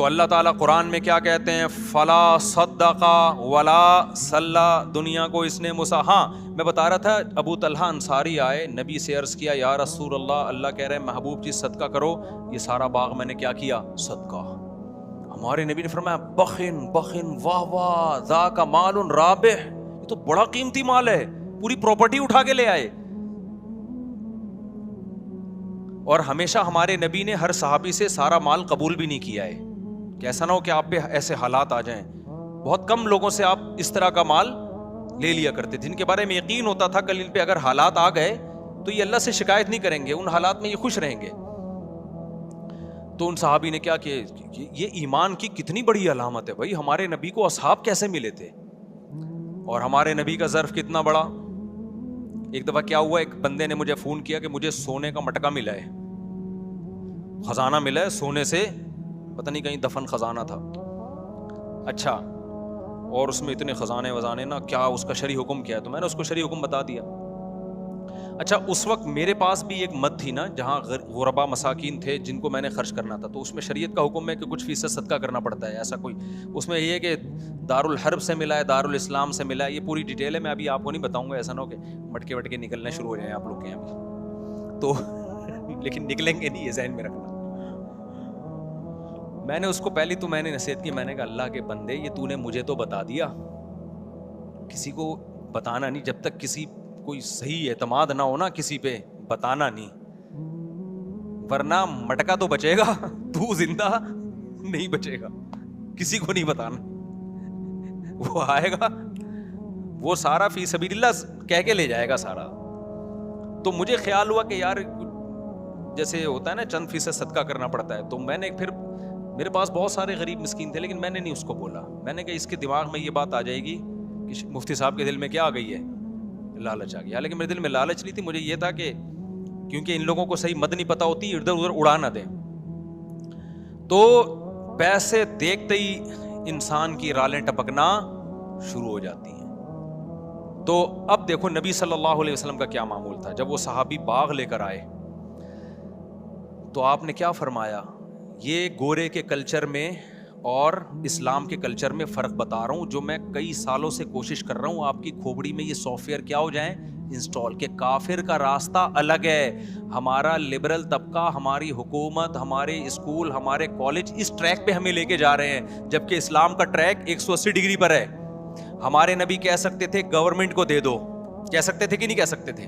تو اللہ تعالیٰ قرآن میں کیا کہتے ہیں؟ فلا صدق ولا صلی. دنیا کو اس نے ہاں میں بتا رہا تھا، ابو طلحہ انصاری آئے، نبی سے عرض کیا یا رسول اللہ، اللہ کہہ رہے ہیں محبوب چیز صدقہ کرو، یہ سارا باغ میں نے کیا کیا؟ صدقہ. ہمارے نبی نے فرمایا بخن بخن، واہ واہ، ذاک مال رابح، یہ تو بڑا قیمتی مال ہے، پوری پراپرٹی اٹھا کے لے آئے. اور ہمیشہ ہمارے نبی نے ہر صحابی سے سارا مال قبول بھی نہیں کیا ہے، کہ ایسا نہ ہو کہ آپ پہ ایسے حالات آ جائیں. بہت کم لوگوں سے آپ اس طرح کا مال لے لیا کرتے تھے جن کے بارے میں یقین ہوتا تھا کل ان پہ اگر حالات آ گئے تو یہ اللہ سے شکایت نہیں کریں گے، ان حالات میں یہ خوش رہیں گے. تو ان صحابی نے کیا کہ یہ ایمان کی کتنی بڑی علامت ہے بھائی، ہمارے نبی کو اصحاب کیسے ملے تھے اور ہمارے نبی کا ظرف کتنا بڑا. ایک دفعہ کیا ہوا، ایک بندے نے مجھے فون کیا کہ مجھے سونے کا مٹکا ملا ہے، خزانہ ملا ہے سونے سے، پتہ نہیں کہیں دفن خزانہ تھا. اچھا، اور اس میں اتنے خزانے وزانے نا، کیا اس کا شرعی حکم کیا ہے؟ تو میں نے اس کو شرعی حکم بتا دیا. اچھا، اس وقت میرے پاس بھی ایک مد تھی نا جہاں غربا مساکین تھے جن کو میں نے خرچ کرنا تھا، تو اس میں شریعت کا حکم ہے کہ کچھ فیصد صدقہ کرنا پڑتا ہے. ایسا کوئی اس میں یہ ہے کہ دارالحرب سے ملا ہے، دارالاسلام سے ملا ہے، یہ پوری ڈیٹیل ہے، میں ابھی آپ کو نہیں بتاؤں گا، ایسا نہ ہو کہ مٹکے وٹکے نکلنے شروع ہو جائیں آپ لوگ کے یہاں بھی تو لیکن نکلیں گے نہیں، یہ ذہن میں رکھنا. میں نے اس کو پہلی تو میں نے نصیحت کی، میں نے کہا اللہ کے بندے یہ تو نے مجھے تو بتا دیا، کسی کو بتانا نہیں، جب تک کسی کوئی صحیح اعتماد نہ ہونا کسی پہ بتانا نہیں، ورنہ مٹکا تو بچے گا، تو زندہ نہیں بچے گا. کسی کو نہیں بتانا، وہ آئے گا وہ سارا فی سبیل اللہ کہہ کے لے جائے گا سارا. تو مجھے خیال ہوا کہ یار جیسے ہوتا ہے نا چند فیصد صدقہ کرنا پڑتا ہے، تو میں نے پھر میرے پاس بہت سارے غریب مسکین تھے لیکن میں نے نہیں اس کو بولا. میں نے کہا اس کے دماغ میں یہ بات آ جائے گی کہ مفتی صاحب کے دل میں کیا آ گئی ہے؟ لالچ آ گیا. لیکن میرے دل میں لالچ نہیں تھی، مجھے یہ تھا کہ کیونکہ ان لوگوں کو صحیح مد نہیں پتہ ہوتی، ادھر ادھر اڑا نہ دیں. تو پیسے دیکھتے ہی انسان کی رالیں ٹپکنا شروع ہو جاتی ہیں. تو اب دیکھو نبی صلی اللہ علیہ وسلم کا کیا معمول تھا. جب وہ صحابی باغ لے کر آئے تو آپ نے کیا فرمایا؟ یہ گورے کے کلچر میں اور اسلام کے کلچر میں فرق بتا رہا ہوں جو میں کئی سالوں سے کوشش کر رہا ہوں آپ کی کھوپڑی میں یہ سافٹ ویئر کیا ہو جائیں انسٹال، کہ کافر کا راستہ الگ ہے، ہمارا لبرل طبقہ، ہماری حکومت، ہمارے اسکول، ہمارے کالج اس ٹریک پہ ہمیں لے کے جا رہے ہیں، جبکہ اسلام کا ٹریک 180 ڈگری پر ہے. ہمارے نبی کہہ سکتے تھے گورنمنٹ کو دے دو، کہہ سکتے تھے کہ نہیں کہہ سکتے تھے؟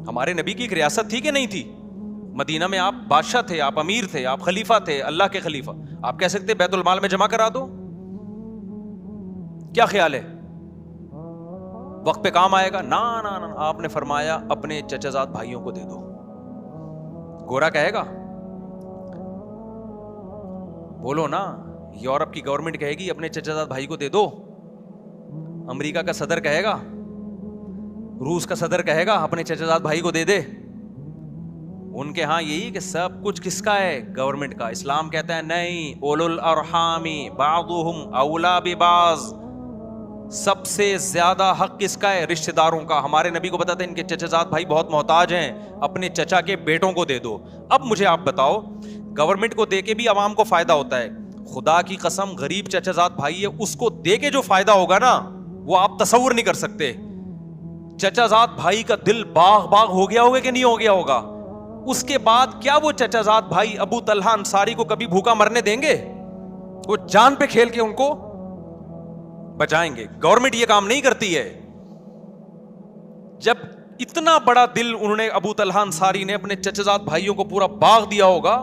ہمارے نبی کی ایک ریاست تھی کہ نہیں تھی؟ مدینہ میں آپ بادشاہ تھے، آپ امیر تھے، آپ خلیفہ تھے، اللہ کے خلیفہ. آپ کہہ سکتے بیت المال میں جمع کرا دو؟ کیا خیال ہے وقت پہ کام آئے گا؟ نا نا نا، آپ نے فرمایا اپنے چچا زاد بھائیوں کو دے دو. گورا کہے گا؟ بولو نا. یورپ کی گورنمنٹ کہے گی اپنے چچا زاد بھائی کو دے دو، امریکہ کا صدر کہے گا، روس کا صدر کہے گا اپنے چچا زاد بھائی کو دے دے. ان کے ہاں یہی کہ سب کچھ کس کا ہے؟ گورنمنٹ کا. اسلام کہتا ہے نہیں، اولو الارحام بعضهم اولا ببعض، سب سے زیادہ حق کس کا ہے؟ رشتہ داروں کا. ہمارے نبی کو پتا تھا ان کے چچا زاد بھائی بہت محتاج ہیں، اپنے چچا کے بیٹوں کو دے دو. اب مجھے آپ بتاؤ، گورنمنٹ کو دے کے بھی عوام کو فائدہ ہوتا ہے، خدا کی قسم غریب چچا زاد بھائی ہے اس کو دے کے جو فائدہ ہوگا نا وہ آپ تصور نہیں کر سکتے. چچا زاد بھائی کا دل باغ باغ ہو گیا ہوگا کہ نہیں ہو گیا ہوگا؟ اس کے بعد کیا وہ چچا زاد بھائی ابو طلحہ انصاری کو کبھی بھوکا مرنے دیں گے؟ وہ جان پہ کھیل کے ان کو بچائیں گے. گورنمنٹ یہ کام نہیں کرتی ہے. جب اتنا بڑا دل انہوں نے ابو طلحہ انصاری نے اپنے چچا زاد بھائیوں کو پورا باغ دیا ہوگا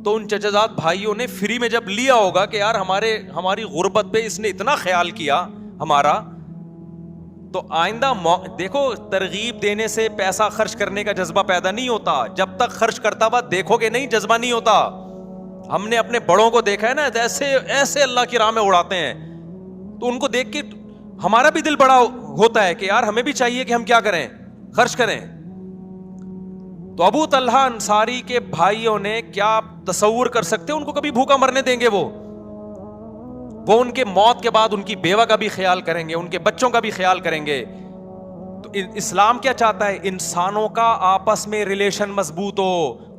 تو ان چچا زاد بھائیوں نے فری میں جب لیا ہوگا کہ یار ہماری غربت پہ اس نے اتنا خیال کیا ہمارا، تو آئندہ دیکھو ترغیب دینے سے پیسہ خرچ کرنے کا جذبہ پیدا نہیں ہوتا. جب تک خرچ کرتا ہوا دیکھو گے نہیں جذبہ نہیں ہوتا. ہم نے اپنے بڑوں کو دیکھا ہے نا ایسے اللہ کی راہ میں اڑاتے ہیں، تو ان کو دیکھ کے ہمارا بھی دل بڑا ہوتا ہے کہ یار ہمیں بھی چاہیے کہ ہم کیا کریں، خرچ کریں. تو ابو طلحہ انصاری کے بھائیوں نے کیا تصور کر سکتے ان کو کبھی بھوکا مرنے دیں گے؟ وہ ان کے موت کے بعد ان کی بیوہ کا بھی خیال کریں گے، ان کے بچوں کا بھی خیال کریں گے. تو اسلام کیا چاہتا ہے؟ انسانوں کا آپس میں ریلیشن مضبوط ہو،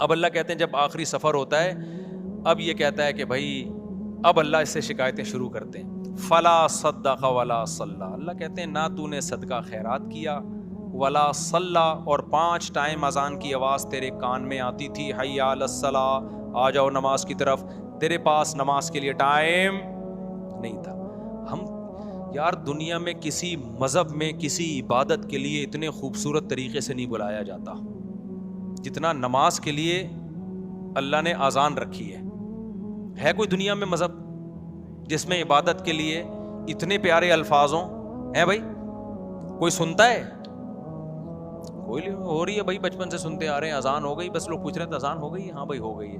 اب اللہ کہتے ہیں جب آخری سفر ہوتا ہے اب یہ کہتا ہے کہ بھائی اب اللہ اس سے شکایتیں شروع کرتے ہیں. فلا صدق ولا صلی, اللہ کہتے ہیں نہ تو نے صدقہ خیرات کیا, ولا صلی, اور 5 ٹائم اذان کی آواز تیرے کان میں آتی تھی, حی علی الصلاۃ, آ جاؤ نماز کی طرف, تیرے پاس نماز کے لیے ٹائم نہیں تھا. ہم یار دنیا میں کسی مذہب میں کسی عبادت کے لیے اتنے خوبصورت طریقے سے نہیں بلایا جاتا جتنا نماز کے لیے اللہ نے اذان رکھی ہے. ہے کوئی دنیا میں مذہب جس میں عبادت کے لیے اتنے پیارے الفاظ ہوں؟ ہے بھائی کوئی سنتا ہے؟ کوئی ہو رہی ہے بھائی, بچپن سے سنتے آ رہے ہیں, اذان ہو گئی, بس لوگ پوچھ رہے ہیں اذان ہو گئی؟ ہاں بھائی ہو گئی ہے.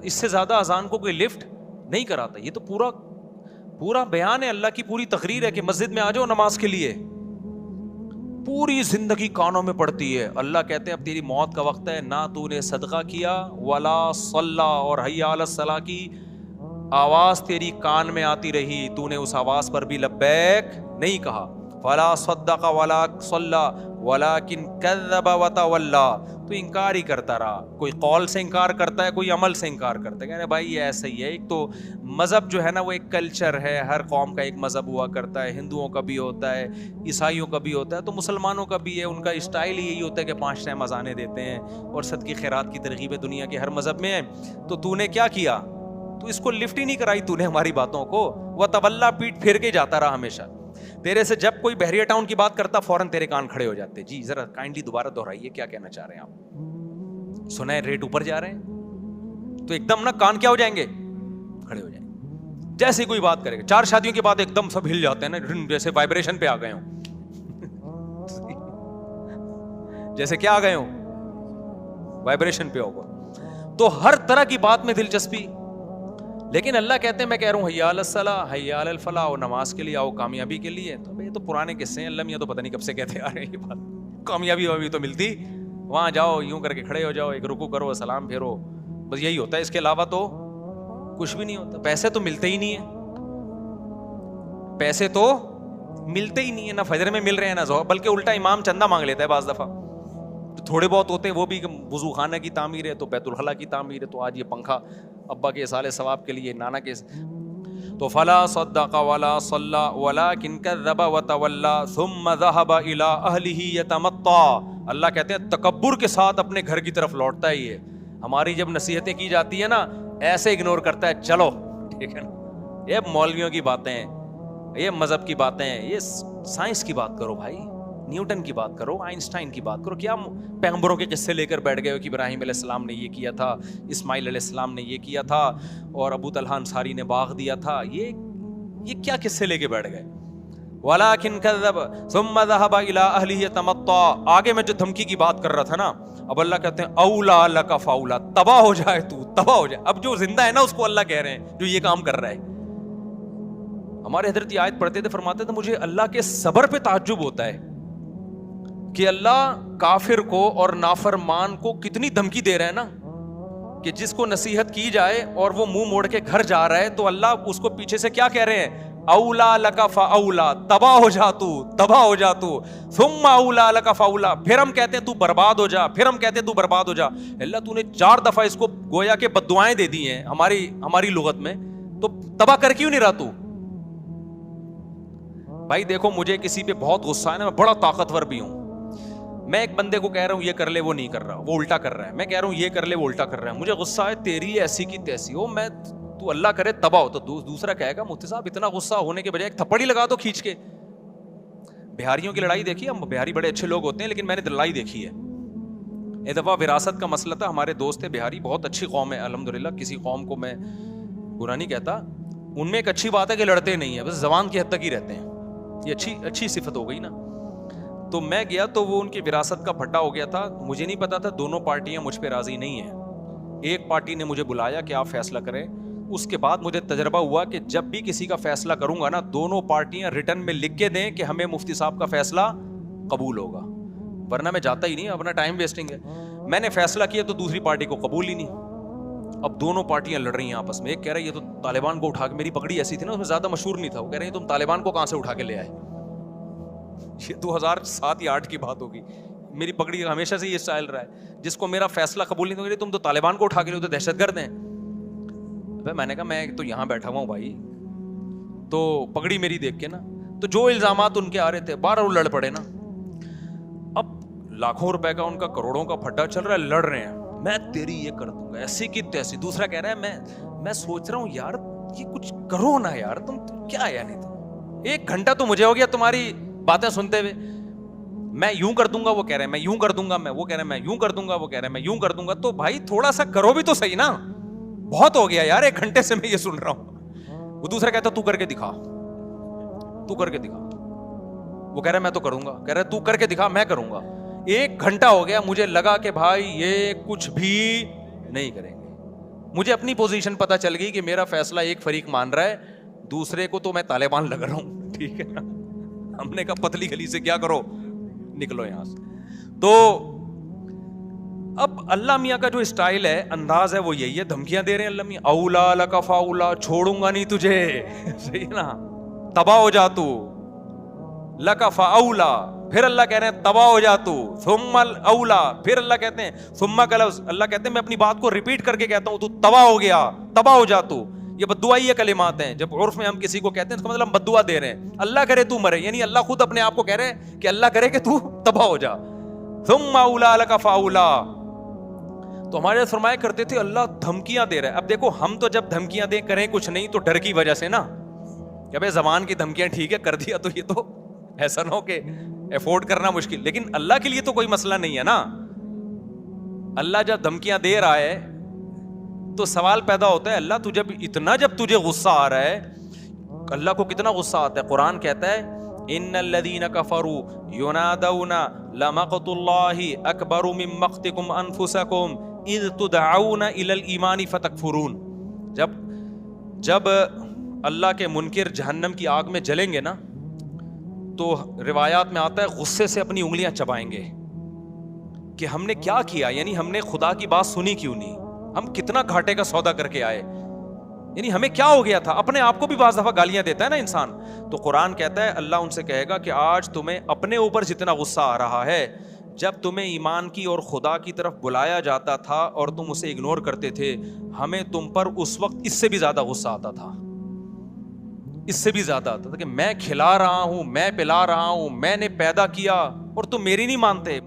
اس سے زیادہ اذان کو کوئی لفٹ نہیں کراتا. یہ تو پورا بیان ہے, اللہ کی پوری تقریر ہے کہ مسجد میں آ جاؤ نماز کے لیے. پوری زندگی کانوں میں پڑتی ہے. اللہ کہتے ہیں اب تیری موت کا وقت ہے, نہ تو نے صدقہ کیا, ولا صلی, اور حی علی الصلاۃ کی آواز تیری کان میں آتی رہی, تو نے اس آواز پر بھی لبیک نہیں کہا. فلا صدق ولا صلی ولکن کذب وتولی, تو انکار ہی کرتا رہا. کوئی قول سے انکار کرتا ہے, کوئی عمل سے انکار کرتا ہے. کہہ رہے بھائی یہ ایسا ہی ہے. ایک تو مذہب جو ہے نا وہ ایک کلچر ہے, ہر قوم کا ایک مذہب ہوا کرتا ہے. ہندوؤں کا بھی ہوتا ہے, عیسائیوں کا بھی ہوتا ہے, تو مسلمانوں کا بھی ہے. ان کا اسٹائل یہی ہوتا ہے کہ 5 ٹائم اذانیں دیتے ہیں اور صدقے خیرات کی ترغیب دنیا کے ہر مذہب میں ہے. تو نے کیا کیا؟ تو اس کو لفٹ ہی نہیں کرائی تو نے ہماری باتوں کو. وہ تولا, پیٹ پھیر کے جاتا رہا ہمیشہ. تیرے سے جب کوئی بحریہ ٹاؤن کی بات کرتا فوراً تیرے کان کھڑے ہو جاتے. جی ذرا کائنڈلی دوبارہ دہرائیے, کیا کہنا چاہ رہے ہیں آپ؟ سنا ہے ریٹ اوپر جا رہے ہیں, تو ایک دم نا کان کیا ہو جائیں گے, کھڑے ہو جائیں گے. جیسے کوئی بات کرے گا, 4 شادیوں کے بعد ایک دم سب ہل جاتے ہیں نا, جیسے وائبریشن پہ آ گئے ہوں. جیسے کیا آ گئے ہوں, وائبریشن پہ ہوگا. تو ہر طرح کی بات میں دلچسپی. لیکن اللہ کہتے ہیں میں کہہ رہا ہوں حی علی الصلاۃ, حی علی الفلاح, اور نماز کے لیے آؤ, کامیابی کے لیے. تو یہ تو پرانے قصے ہیں, اللہ میاں تو پتہ نہیں کب سے کہتے آ رہے ہیں یہ بات. کامیابی ابھی تو ملتی, وہاں جاؤ یوں کر کے کھڑے ہو جاؤ, ایک رکوع کرو, سلام پھیرو, بس یہی ہوتا ہے. اس کے علاوہ تو کچھ بھی نہیں ہوتا. پیسے تو ملتے ہی نہیں ہیں, پیسے تو ملتے ہی نہیں ہیں, نہ فجر میں مل رہے ہیں نہ ظہر, بلکہ الٹا امام چندہ مانگ لیتا ہے بعض دفعہ. تھوڑے بہت ہوتے ہیں وہ بھی, وضو خانہ کی تعمیر ہے تو بیت الخلاء کی تعمیر ہے, تو آج یہ پنکھا ابا کے اصال ثواب کے لیے, نانا کے. تو فلا صدق ولا صلی ولکن کذب وتولی ثم ذهب الى اهله يتمطى. اللہ کہتے ہیں تکبر کے ساتھ اپنے گھر کی طرف لوٹتا ہے. یہ ہماری جب نصیحتیں کی جاتی ہیں نا, ایسے اگنور کرتا ہے, چلو ٹھیک ہے نا, یہ مولویوں کی باتیں ہیں, یہ مذہب کی باتیں ہیں, یہ سائنس کی بات کرو بھائی, نیوٹن کی بات کرو, آئنسٹائن کی بات کرو. کیا پیغمبروں کے قصے لے کر بیٹھ گئے ہو کہ ابراہیم علیہ السلام نے یہ کیا تھا, اسماعیل علیہ السلام نے یہ کیا تھا, اور ابو طلحہ انصاری نے باغ دیا تھا. یہ کیا قصے لے کے بیٹھ گئے؟ ولکن کذب ثم ذهب الى اهله يتمطى. آگے میں جو دھمکی کی بات کر رہا تھا نا, اب اللہ کہتے ہیں اولا لک فاولا, تباہ ہو جائے تو, تباہ ہو جائے. اب جو زندہ ہے نا اس کو اللہ کہہ رہے ہیں جو یہ کام کر رہا ہے. ہمارے حضرت آیت پڑھتے تھے, فرماتے تھے مجھے اللہ کے صبر پہ تعجب ہوتا ہے کہ اللہ کافر کو اور نافرمان کو کتنی دھمکی دے رہے ہیں نا, کہ جس کو نصیحت کی جائے اور وہ منہ موڑ کے گھر جا رہا ہے تو اللہ اس کو پیچھے سے کیا کہہ رہے ہیں, اولا لک فاولا, تباہ ہو جا تو, تباہ ہو جا تو, ثم اولا لک فاولا. پھر ہم کہتے ہیں تو برباد ہو جا, پھر ہم کہتے ہیں تو برباد ہو جا. اللہ تو نے 4 دفعہ اس کو گویا کہ بد دعائیں دے دی ہیں ہماری لغت میں, تو تباہ کر کیوں نہیں رہا تو؟ بھائی دیکھو مجھے کسی پہ بہت غصہ ہے نا, میں بڑا طاقتور بھی ہوں, میں ایک بندے کو کہہ رہا ہوں یہ کر لے, وہ نہیں کر رہا, وہ الٹا کر رہا ہے. میں کہہ رہا ہوں یہ کر لے, وہ الٹا کر رہا ہے. مجھے غصہ ہے, تیری ایسی کی تیسی ہو, میں تو اللہ کرے تباہ ہو. تو دوسرا کہے گا مفتی صاحب اتنا غصہ ہونے کے بجائے ایک تھپڑ ہی لگا دو کھینچ کے. بہاریوں کی لڑائی دیکھی, ہم بہاری بڑے اچھے لوگ ہوتے ہیں لیکن میں نے لڑائی دیکھی ہے. ایک دفعہ وراثت کا مسئلہ تھا, ہمارے دوست تھے بہاری, بہت اچھی قوم ہے الحمدللہ, کسی قوم کو میں برا نہیں کہتا. ان میں ایک اچھی بات ہے کہ لڑتے نہیں ہیں, بس زبان کی حد تک ہی رہتے ہیں. یہ اچھی صفت ہو گئی نا. تو میں گیا تو وہ ان کی وراثت کا پھڈا ہو گیا تھا. مجھے نہیں پتا تھا دونوں پارٹیاں مجھ پہ راضی نہیں ہیں. ایک پارٹی نے مجھے بلایا کہ آپ فیصلہ کریں. اس کے بعد مجھے تجربہ ہوا کہ جب بھی کسی کا فیصلہ کروں گا نا, دونوں پارٹیاں ریٹن میں لکھ کے دیں کہ ہمیں مفتی صاحب کا فیصلہ قبول ہوگا, ورنہ میں جاتا ہی نہیں, اپنا ٹائم ویسٹنگ ہے. میں نے فیصلہ کیا تو دوسری پارٹی کو قبول ہی نہیں. اب دونوں پارٹیاں لڑ رہی ہیں آپس میں. ایک کہہ رہا ہے یہ تو طالبان کو اٹھا کے, میری پگڑی ایسی تھی نا اس میں زیادہ مشہور نہیں تھا, وہ کہہ رہے ہیں تم طالبان کو کہاں سے اٹھا کے لے آئے. یہ 2007 یا 2008 کی بات ہوگی. میری پگڑی کا ہمیشہ سے یہ اسٹائل رہا ہے, جس کو میرا فیصلہ قبول نہیں تو تم تو طالبان کو اٹھا کے لے, تو دہشت گرد ہیں. میں نے کہا میں تو یہاں بیٹھا ہوا ہوں بھائی, تو پگڑی میری دیکھ کے نا, تو جو الزامات ان کے آ رہے تھے 12 وہ لڑ پڑے نا. اب لاکھوں روپے کا ان کا کروڑوں کا پھڈا چل رہا ہے, لڑ رہے ہیں, میں تیری یہ کر دوں گا ایسی کی تیسی. دوسرا کہہ رہا ہے میں سوچ رہا ہوں یار یہ کچھ کرو نا یار, تم کیا ہے, نہیں تم 1 گھنٹہ تو مجھے ہو گیا تمہاری باتیں سنتے ہوئے. میں یوں کر دوں گا, وہ کہہ رہے ہیں میں یوں کر دوں گا, وہ کہہ رہے ہیں میں یوں کر دوں گا, وہ کہہ رہے ہیں میں یوں کر دوں گا. تو بھائی تھوڑا سا کرو بھی تو صحیح نا, بہت ہو گیا یار 1 گھنٹے سے میں یہ سن رہا ہوں. وہ دوسرا کہتا تو کر کے دکھا, تو کر کے دکھا. وہ کہہ رہا ہے میں تو کروں گا, کہہ رہا ہے تو کر کے دکھا میں کروں گا. 1 گھنٹہ ہو گیا, مجھے لگا کہ بھائی یہ کچھ بھی نہیں کریں گے. مجھے اپنی پوزیشن پتا چل گئی کہ میرا فیصلہ ایک فریق مان رہا ہے, دوسرے کو تو میں طالبان لگ رہا ہوں. ٹھیک ہے نا, ہم نے کہا پتلی گلی سے کیا کرو, نکلو یہاں سے. تو اب اللہ میاں کا جو اسٹائل ہے, انداز ہے, وہ یہی ہے, دھمکیاں دے رہے ہیں اللہ میاں, اولا لک فاولا, چھوڑوں گا نہیں تجھے. صحیح ہے نا, تباہ ہو جا تو, لک فاولا, پھر اللہ کہہ رہے ہیں تباہ ہو جا تو, ثم الاولا, پھر اللہ کہتے ہیں ثم کا لفظ, اللہ کہتے ہیں میں اپنی بات کو ریپیٹ کر کے کہتا ہوں تو تباہ ہو گیا, تباہ ہو جا تو. یہ بددعائی یہ کلمات ہیں, جب عرف میں ہم کسی کو کہتے ہیں اس کا مطلب ہم بددعا دے رہے ہیں. اللہ کرے تو مرے, یعنی اللہ خود اپنے آپ کو کہہ رہے ہیں کہ اللہ کرے کہ تو تباہ ہو جا. ثم اولا لک فاولا. تو ہمارے فرمایا کرتے تھے اللہ دھمکیاں دے رہا ہے. اب دیکھو ہم تو جب دھمکیاں دیں کریں کچھ نہیں تو ڈر کی وجہ سے نا, کہ بھائی زبان کی دھمکیاں ٹھیک ہے کر دیا تو یہ تو ایسا نہ ہو کہ افورڈ کرنا مشکل. لیکن اللہ کے لیے تو کوئی مسئلہ نہیں ہے نا. اللہ جب دھمکیاں دے رہا ہے تو سوال پیدا ہوتا ہے اللہ جب تجھے غصہ آ رہا ہے, اللہ کو کتنا غصہ آتا ہے. قرآن کہتا ہے ان الذین کفروا ینادون لمقت اللہ اکبر من مقتکم انفسکم اذ تدعون الی الایمان فتکفرون. جب اللہ کے منکر جہنم کی آگ میں جلیں گے نا, تو روایات میں آتا ہے غصے سے اپنی انگلیاں چبائیں گے کہ ہم نے کیا کیا, یعنی ہم نے خدا کی بات سنی کیوں نہیں, ہم کتنا گھاٹے کا سودا کر کے آئے, یعنی ہمیں کیا ہو گیا تھا. اپنے آپ کو بھی بعض دفعہ گالیاں دیتا ہے نا انسان. تو قرآن کہتا ہے اللہ ان سے کہے گا کہ آج تمہیں اپنے اوپر جتنا غصہ آ رہا ہے, جب تمہیں ایمان کی اور خدا کی طرف بلایا جاتا تھا اور تم اسے اگنور کرتے تھے, ہمیں تم پر اس وقت اس سے بھی زیادہ غصہ آتا تھا, اس سے بھی زیادہ آتا تھا کہ میں کھلا رہا ہوں, میں پلا رہا ہوں, میں نے پیدا کیا اور تم میری نہیں مانتے.